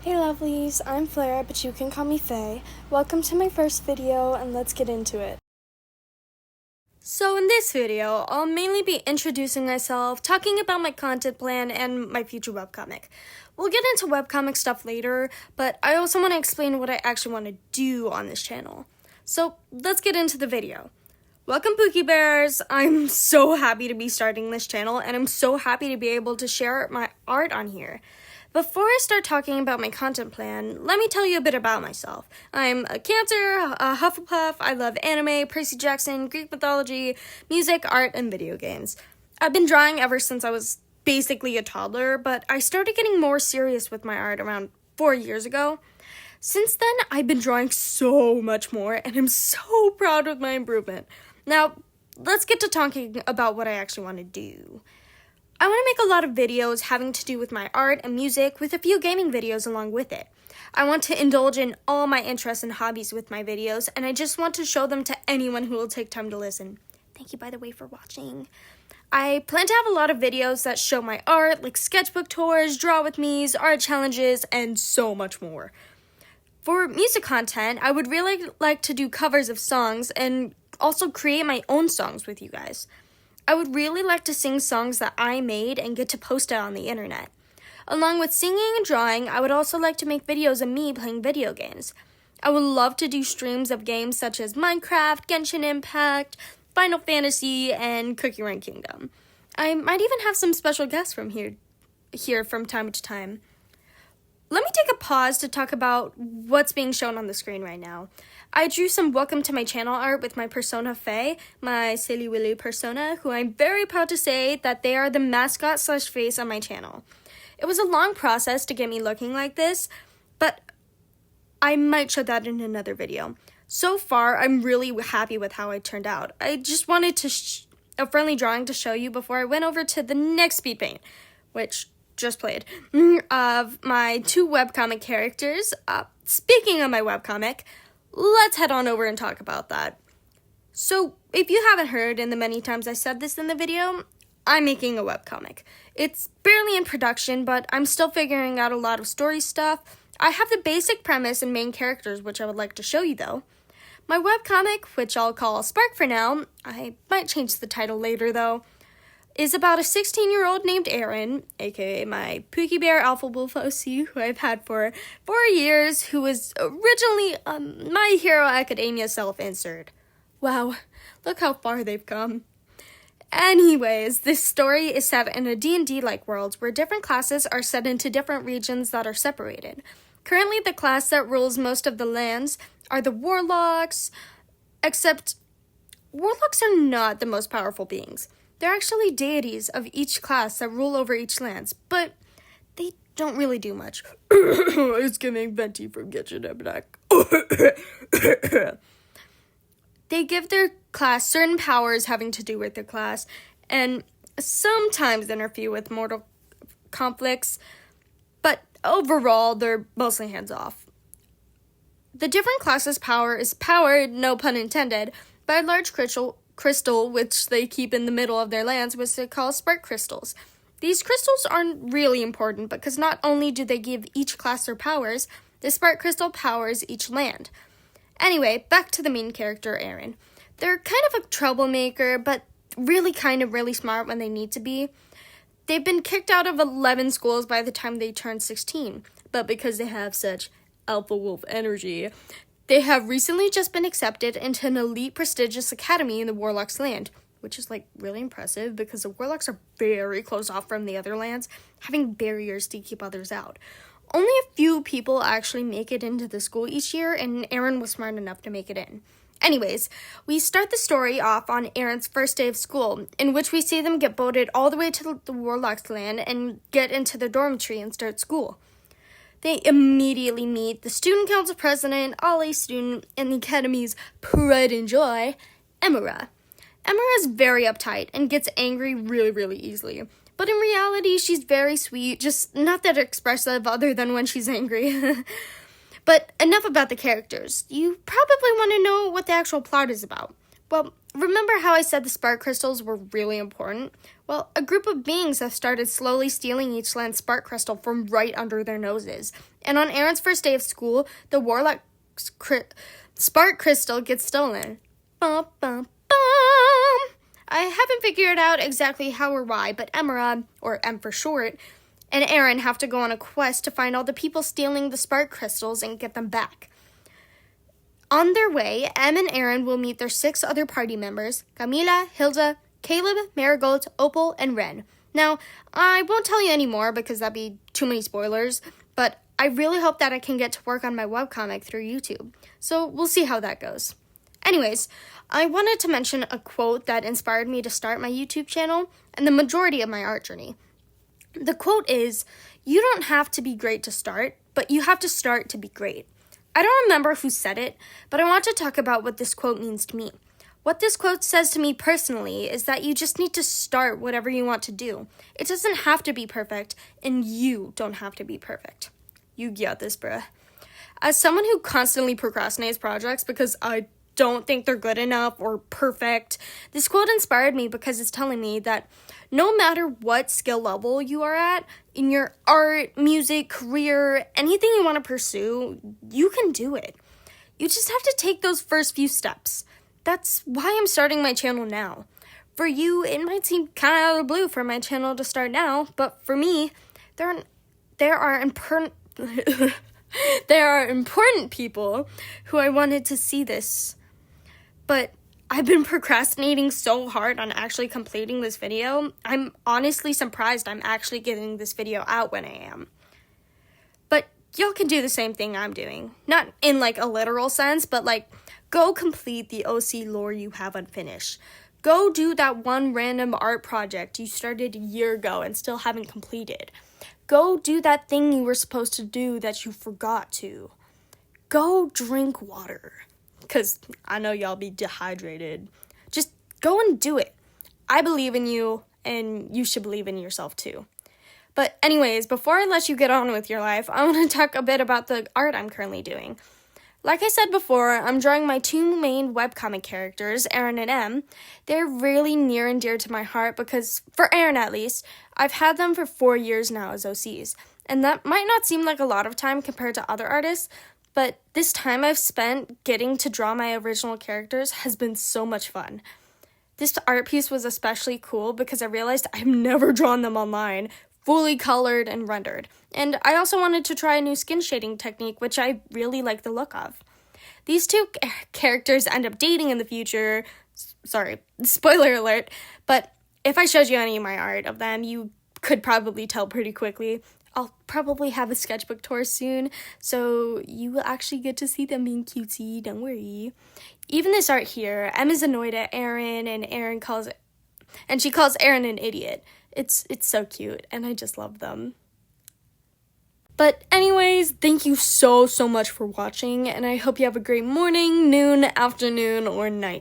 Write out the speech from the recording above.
Hey lovelies, I'm Flora, but you can call me Faye. Welcome to my first video, and let's get into it. So in this video, I'll mainly be introducing myself, talking about my content plan, and my future webcomic. We'll get into webcomic stuff later, but I also want to explain what I actually want to do on this channel. So let's get into the video. Welcome Pookie Bears! I'm so happy to be starting this channel, and I'm so happy to be able to share my art on here. Before I start talking about my content plan, let me tell you a bit about myself. I'm a Cancer, a Hufflepuff, I love anime, Percy Jackson, Greek mythology, music, art, and video games. I've been drawing ever since I was basically a toddler, but I started getting more serious with my art around 4 years ago. Since then, I've been drawing so much more, and I'm so proud of my improvement. Now, let's get to talking about what I actually want to do. I want to make a lot of videos having to do with my art and music, with a few gaming videos along with it. I want to indulge in all my interests and hobbies with my videos, and I just want to show them to anyone who will take time to listen. Thank you, by the way, for watching. I plan to have a lot of videos that show my art, like sketchbook tours, draw with me's, art challenges, and so much more. For music content, I would really like to do covers of songs and also create my own songs with you guys. I would really like to sing songs that I made and get to post it on the internet. Along with singing and drawing, I would also like to make videos of me playing video games. I would love to do streams of games such as Minecraft, Genshin Impact, Final Fantasy, and Cookie Run Kingdom. I might even have some special guests from here from time to time. Let me take a pause to talk about what's being shown on the screen right now. I drew some welcome to my channel art with my persona Faye, my silly willy persona, who I'm very proud to say that they are the mascot / face on my channel. It was a long process to get me looking like this, but I might show that in another video. So far, I'm really happy with how it turned out. I just wanted to a friendly drawing to show you before I went over to the next speed paint, which just played, of my 2 webcomic characters. Speaking of my webcomic, let's head on over and talk about that. So, if you haven't heard in the many times I said this in the video, I'm making a webcomic. It's barely in production, but I'm still figuring out a lot of story stuff. I have the basic premise and main characters, which I would like to show you though. My webcomic, which I'll call Spark for now, I might change the title later though, is about a 16-year-old named Aaron, aka my Pookie Bear Alpha Wolf OC, who I've had for 4 years, who was originally My Hero Academia self-insert. Wow, look how far they've come. Anyways, this story is set in a D&D-like world where different classes are set into different regions that are separated. Currently, the class that rules most of the lands are the Warlocks, except Warlocks are not the most powerful beings. They're actually deities of each class that rule over each lands, but they don't really do much. It's giving Venti from Genshin Impact. They give their class certain powers having to do with their class, and sometimes interfere with mortal conflicts, but overall, they're mostly hands-off. The different classes' power is powered, no pun intended, by a large crystal which they keep in the middle of their lands, which they call spark crystals. These crystals aren't really important because not only do they give each class their powers, the spark crystal powers each land. Anyway, back to the main character, Aaron. They're kind of a troublemaker, but really smart when they need to be. They've been kicked out of 11 schools by the time they turn 16, but because they have such alpha wolf energy, they have recently just been accepted into an elite prestigious academy in the Warlocks land, which is really impressive because the Warlocks are very closed off from the other lands, having barriers to keep others out. Only a few people actually make it into the school each year, and Aaron was smart enough to make it in. Anyways, we start the story off on Aaron's first day of school, in which we see them get boated all the way to the Warlocks land and get into the dormitory and start school. They immediately meet the student council president, Ollie student, and the academy's pride and joy, Emira. Emira is very uptight and gets angry really easily. But in reality, she's very sweet, just not that expressive other than when she's angry. But enough about the characters. You probably want to know what the actual plot is about. Well, remember how I said the spark crystals were really important? Well, a group of beings have started slowly stealing each land's spark crystal from right under their noses. And on Aaron's first day of school, the Warlock spark crystal gets stolen. Bum, bum, bum. I haven't figured out exactly how or why, but Emerald, or M for short, and Aaron have to go on a quest to find all the people stealing the spark crystals and get them back. On their way, Em and Aaron will meet their 6 other party members, Camila, Hilda, Caleb, Marigold, Opal, and Ren. Now, I won't tell you any more because that'd be too many spoilers, but I really hope that I can get to work on my webcomic through YouTube. So we'll see how that goes. Anyways, I wanted to mention a quote that inspired me to start my YouTube channel and the majority of my art journey. The quote is, "You don't have to be great to start, but you have to start to be great." I don't remember who said it, but I want to talk about what this quote means to me. What this quote says to me personally is that you just need to start whatever you want to do. It doesn't have to be perfect, and you don't have to be perfect. You got this, bruh. As someone who constantly procrastinates projects because I don't think they're good enough or perfect, this quote inspired me because it's telling me that no matter what skill level you are at, in your art, music, career, anything you want to pursue, you can do it. You just have to take those first few steps. That's why I'm starting my channel now. For you, it might seem kind of out of the blue for my channel to start now, but for me, there are important people who I wanted to see this. But I've been procrastinating so hard on actually completing this video. I'm honestly surprised I'm actually getting this video out when I am. But y'all can do the same thing I'm doing. Not in like a literal sense, but like go complete the OC lore you have unfinished. Go do that one random art project you started a year ago and still haven't completed. Go do that thing you were supposed to do that you forgot to. Go drink water. Because I know y'all be dehydrated. Just go and do it. I believe in you, and you should believe in yourself too. But anyways, before I let you get on with your life, I want to talk a bit about the art I'm currently doing. Like I said before, I'm drawing my 2 main webcomic characters, Aaron and Em. They're really near and dear to my heart because, for Aaron at least, I've had them for 4 years now as OCs. And that might not seem like a lot of time compared to other artists, but this time I've spent getting to draw my original characters has been so much fun. This art piece was especially cool because I realized I've never drawn them online, fully colored and rendered. And I also wanted to try a new skin shading technique, which I really like the look of. These 2 characters end up dating in the future. Sorry, spoiler alert. But if I showed you any of my art of them, you could probably tell pretty quickly. I'll probably have a sketchbook tour soon, so you will actually get to see them being cutesy, don't worry. Even this art here, Em is annoyed at Aaron, and she calls Aaron an idiot. It's so cute, and I just love them. But anyways, thank you so much for watching, and I hope you have a great morning, noon, afternoon, or night.